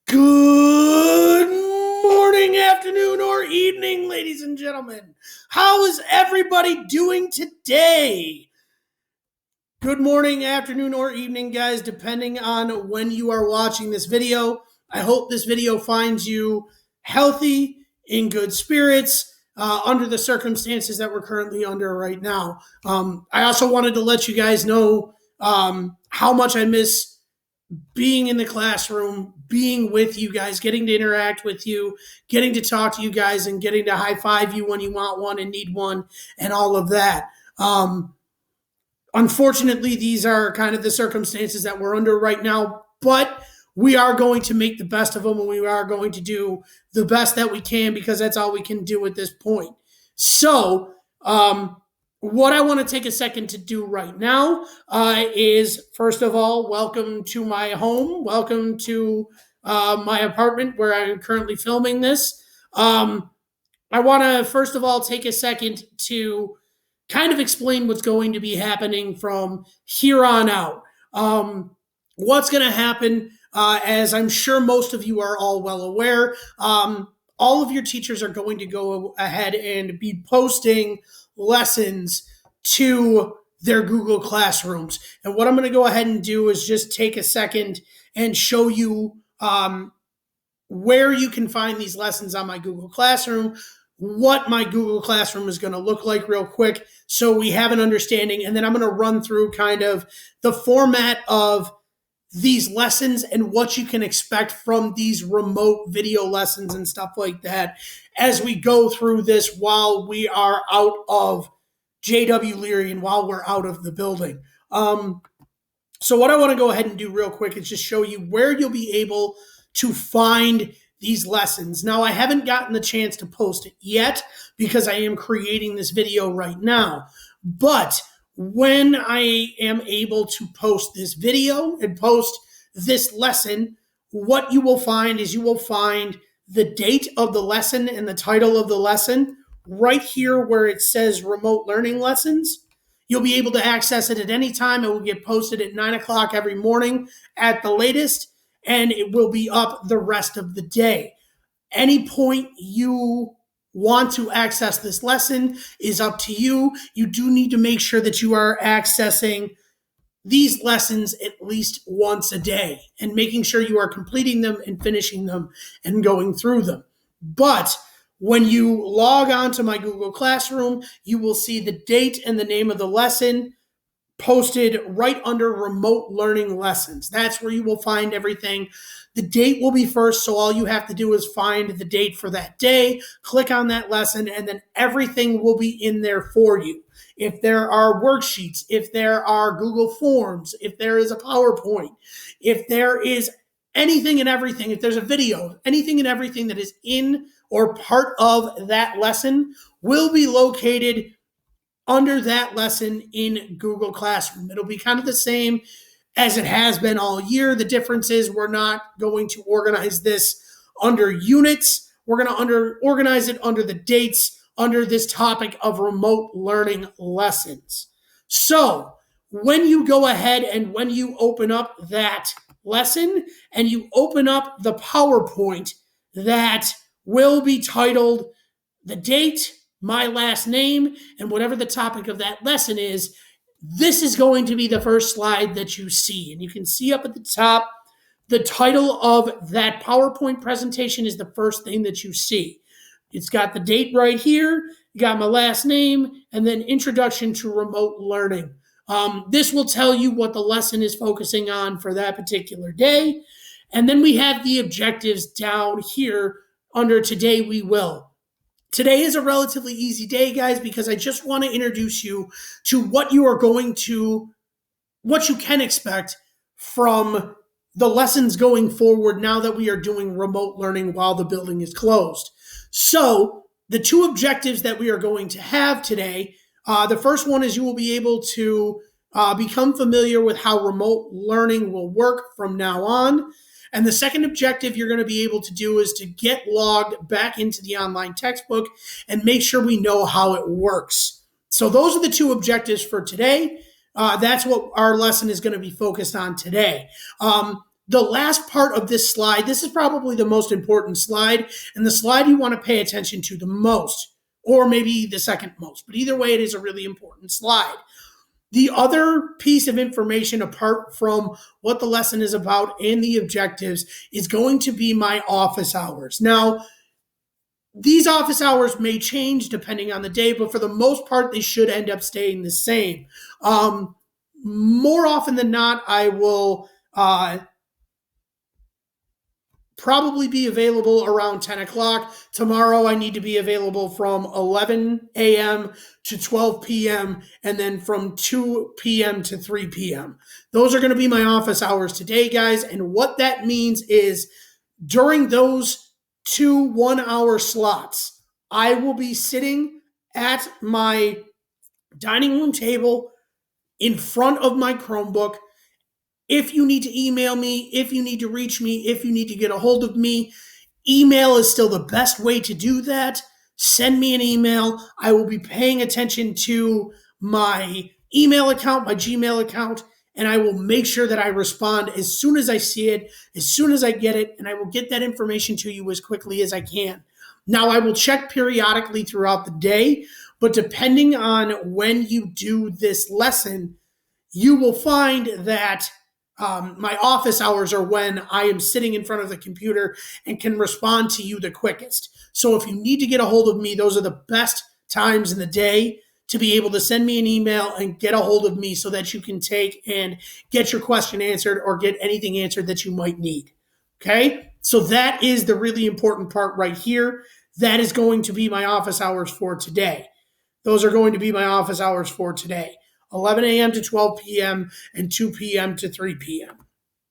Good morning, afternoon, or evening, ladies and gentlemen. How is everybody doing today? Good morning, afternoon, or evening, guys, depending on when you are watching this video. I hope this video finds you healthy, in good spirits, under the circumstances that we're currently under right now. I also wanted to let you guys know how much I miss being in the classroom, being with you guys, getting to interact with you, getting to talk to you guys, and getting to high five you when you want one and need one, and all of that. Unfortunately, these are kind of the circumstances that we're under right now, but we are going to make the best of them, and we are going to do the best that we can because that's all we can do at this point. So, what I want to take a second to do right now is, first of all, welcome to my home. Welcome to my apartment where I'm currently filming this. I want to, first of all, take a second to kind of explain what's going to be happening from here on out. What's going to happen, as I'm sure most of you are all well aware, all of your teachers are going to go ahead and be posting lessons to their Google Classrooms. And what I'm going to go ahead and do is just take a second and show you where you can find these lessons on my Google Classroom, what my Google Classroom is going to look like real quick so we have an understanding. And then I'm going to run through kind of the format of these lessons and what you can expect from these remote video lessons and stuff like that as we go through this while we are out of J.W. Leary and while we're out of the building. So what I want to go ahead and do real quick is just show you where you'll be able to find these lessons. Now, I haven't gotten the chance to post it yet because I am creating this video right now, but when I am able to post this video and post this lesson, what you will find is you will find the date of the lesson and the title of the lesson right here where it says remote learning lessons. You'll be able to access it at any time. It will get posted at 9 o'clock every morning at the latest, and it will be up the rest of the day. Any point you want to access this lesson is up to you. You do need to make sure that you are accessing these lessons at least once a day and making sure you are completing them and finishing them and going through them. But when you log on to my Google Classroom, you will see the date and the name of the lesson posted right under remote learning lessons. That's where you will find everything. The date will be first, so all you have to do is find the date for that day, click on that lesson, and then everything will be in there for you. If there are worksheets, if there are Google Forms, if there is a PowerPoint, if there is anything and everything, if there's a video, anything and everything that is in or part of that lesson will be located under that lesson in Google Classroom. It'll be kind of the same as it has been all year. The difference is we're not going to organize this under units. We're going to organize it under the dates under this topic of remote learning lessons. So when you go ahead and when you open up that lesson and you open up the PowerPoint that will be titled the date, my last name, and whatever the topic of that lesson is, this is going to be the first slide that you see. And you can see up at the top, the title of that PowerPoint presentation is the first thing that you see. It's got the date right here, you got my last name, and then Introduction to Remote Learning. This will tell you what the lesson is focusing on for that particular day. And then we have the objectives down here under Today We Will. Today is a relatively easy day, guys, because I just want to introduce you to what you can expect from the lessons going forward now that we are doing remote learning while the building is closed. So the two objectives that we are going to have today, the first one is you will be able to become familiar with how remote learning will work from now on. And the second objective you're going to be able to do is to get logged back into the online textbook and make sure we know how it works. So those are the two objectives for today. That's what our lesson is going to be focused on today. the last part of this slide, this is probably the most important slide, and the slide you want to pay attention to the most, or maybe the second most, but either way, it is a really important slide. The other piece of information apart from what the lesson is about and the objectives is going to be my office hours. Now, these office hours may change depending on the day, but for the most part, they should end up staying the same. More often than not, I will probably be available around 10 o'clock. Tomorrow, I need to be available from 11 a.m. to 12 p.m. and then from 2 p.m. to 3 p.m. Those are going to be my office hours today, guys. And what that means is during those 2 1-hour slots, I will be sitting at my dining room table in front of my Chromebook. If you need to email me, if you need to reach me, if you need to get a hold of me, email is still the best way to do that. Send me an email. I will be paying attention to my email account, my Gmail account, and I will make sure that I respond as soon as I see it, as soon as I get it, and I will get that information to you as quickly as I can. Now, I will check periodically throughout the day, but depending on when you do this lesson, you will find that my office hours are when I am sitting in front of the computer and can respond to you the quickest. So if you need to get a hold of me, those are the best times in the day to be able to send me an email and get a hold of me so that you can take and get your question answered or get anything answered that you might need. Okay? So that is the really important part right here. That is going to be my office hours for today. Those are going to be my office hours for today. 11 a.m. to 12 p.m. and 2 p.m. to 3 p.m.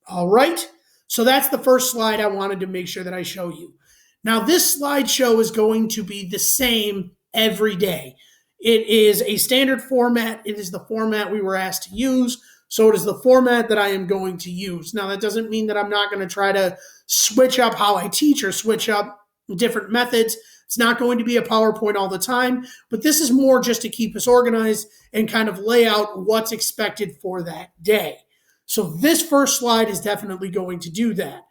All right? So that's the first slide I wanted to make sure that I show you. Now, this slideshow is going to be the same every day. It is a standard format. It is the format we were asked to use. So it is the format that I am going to use. Now, that doesn't mean that I'm not going to try to switch up how I teach or switch up different methods. It's not going to be a PowerPoint all the time, but this is more just to keep us organized and kind of lay out what's expected for that day. So this first slide is definitely going to do that.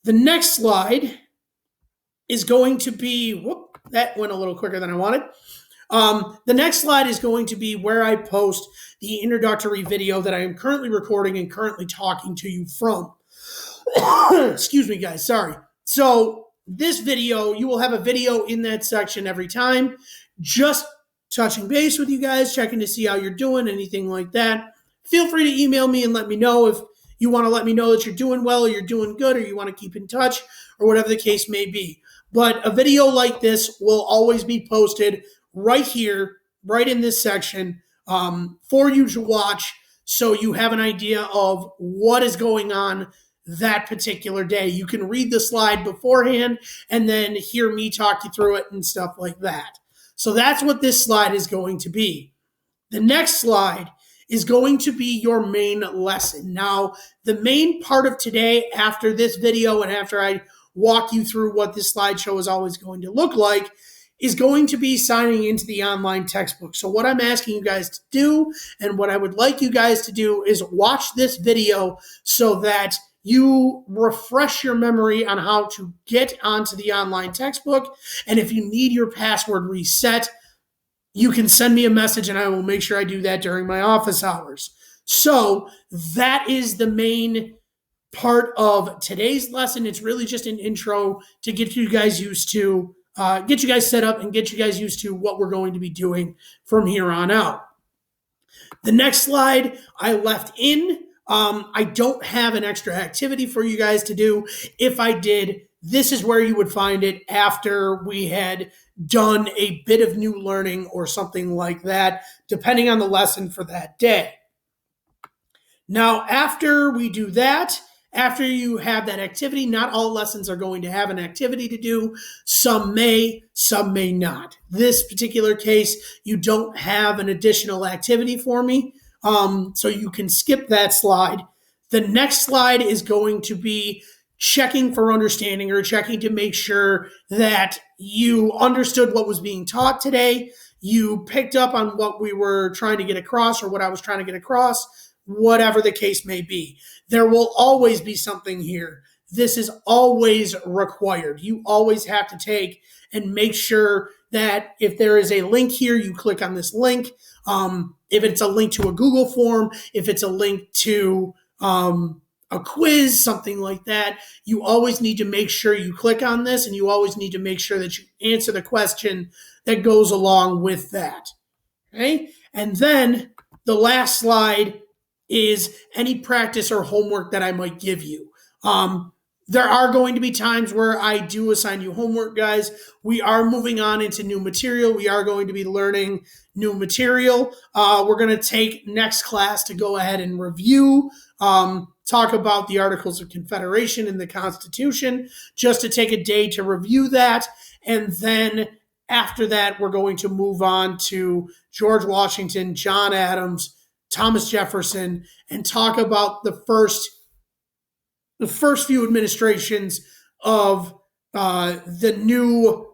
The next slide is going to be, that went a little quicker than I wanted. The next slide is going to be where I post the introductory video that I am currently recording and currently talking to you from. Excuse me, guys. Sorry. So this video, you will have a video in that section every time, just touching base with you guys, checking to see how you're doing, anything like that. Feel free to email me and let me know if you want to let me know that you're doing well or you're doing good or you want to keep in touch or whatever the case may be. But a video like this will always be posted right here, right in this section for you to watch so you have an idea of what is going on that particular day. You can read the slide beforehand and then hear me talk you through it and stuff like that. So that's what this slide is going to be. The next slide is going to be your main lesson. Now, the main part of today, after this video and after I walk you through what this slideshow is always going to look like, is going to be signing into the online textbook. So what I'm asking you guys to do and what I would like you guys to do is watch this video so that you refresh your memory on how to get onto the online textbook. And if you need your password reset, you can send me a message and I will make sure I do that during my office hours. So that is the main part of today's lesson. It's really just an intro to get you guys used to, get you guys set up and get you guys used to what we're going to be doing from here on out. The next slide I left in. I don't have an extra activity for you guys to do. If I did, this is where you would find it after we had done a bit of new learning or something like that, depending on the lesson for that day. Now, after we do that, after you have that activity, not all lessons are going to have an activity to do. Some may not. This particular case, you don't have an additional activity for me. So you can skip that slide. The next slide is going to be checking for understanding or checking to make sure that you understood what was being taught today. You picked up on what we were trying to get across or what I was trying to get across. whatever the case may be. There will always be something here. This is always required. You always have to take and make sure that if there is a link here, you click on this link. If it's a link to a Google form, if it's a link to a quiz, something like that, you always need to make sure you click on this, and you always need to make sure that you answer the question that goes along with that. Okay? And then the last slide is any practice or homework that I might give you. There are going to be times where I do assign you homework, guys. We are moving on into new material. We are going to be learning new material. We're going to take next class to go ahead and review, talk about the Articles of Confederation and the Constitution, just to take a day to review that. And then after that, we're going to move on to George Washington, John Adams, Thomas Jefferson, and talk about the first few administrations of the new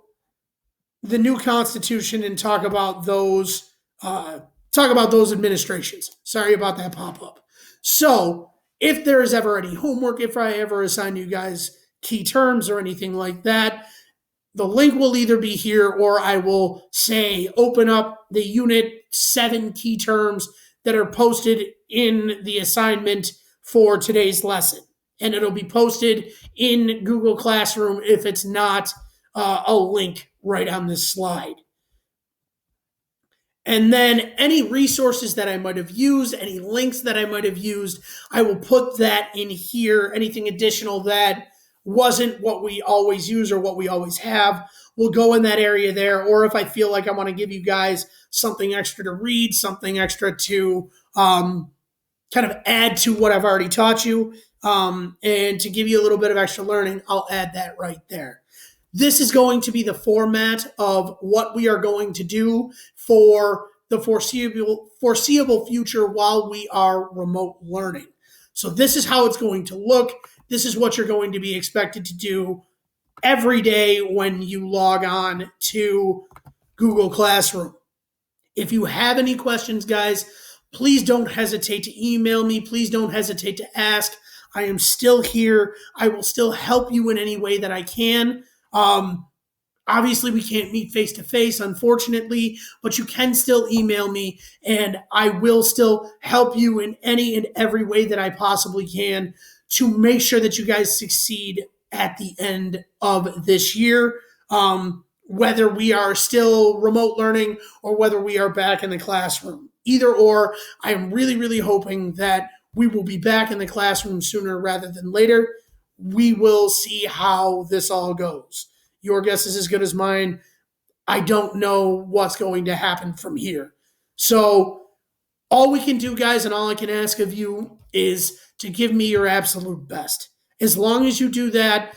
Constitution, and talk about those administrations. Sorry about that pop-up. So if there is ever any homework, if I ever assign you guys key terms or anything like that, the link will either be here, or I will say open up the Unit 7 key terms that are posted in the assignment for today's lesson. And it'll be posted in Google Classroom if it's not a link right on this slide. And then any resources that I might have used, any links that I might have used, I will put that in here. Anything additional that wasn't what we always use or what we always have will go in that area there. Or if I feel like I want to give you guys something extra to read, something extra to kind of add to what I've already taught you, and to give you a little bit of extra learning, I'll add that right there. This is going to be the format of what we are going to do for the foreseeable future while we are remote learning. So this is how it's going to look. This is what you're going to be expected to do every day when you log on to Google Classroom. If you have any questions, guys, please don't hesitate to email me. Please don't hesitate to ask. I am still here. I will still help you in any way that I can. Obviously, we can't meet face-to-face, unfortunately, but you can still email me, and I will still help you in any and every way that I possibly can to make sure that you guys succeed at the end of this year, whether we are still remote learning or whether we are back in the classroom. Either or, I am really, really hoping that we will be back in the classroom sooner rather than later. We will see how this all goes. Your guess is as good as mine. I don't know what's going to happen from here. So all we can do, guys, and all I can ask of you is to give me your absolute best. As long as you do that,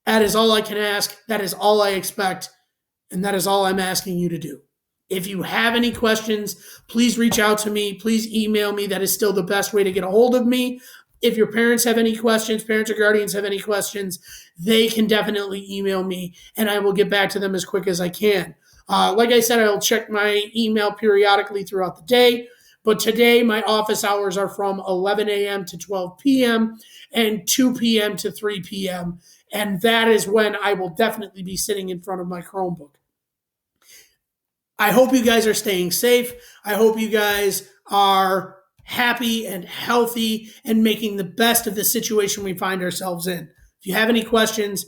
that is all I can ask. That is all I expect. And that is all I'm asking you to do. If you have any questions, please reach out to me. Please email me. That is still the best way to get a hold of me. If your parents have any questions, parents or guardians have any questions, they can definitely email me, and I will get back to them as quick as I can. Like I said, I'll check my email periodically throughout the day, but today my office hours are from 11 a.m. to 12 p.m. and 2 p.m. to 3 p.m., and that is when I will definitely be sitting in front of my Chromebook. I hope you guys are staying safe. I hope you guys are happy and healthy and making the best of the situation we find ourselves in. If you have any questions,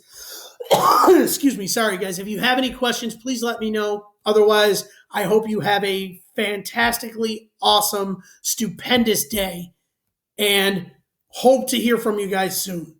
excuse me, sorry guys. If you have any questions, please let me know. Otherwise, I hope you have a fantastically awesome, stupendous day, and hope to hear from you guys soon.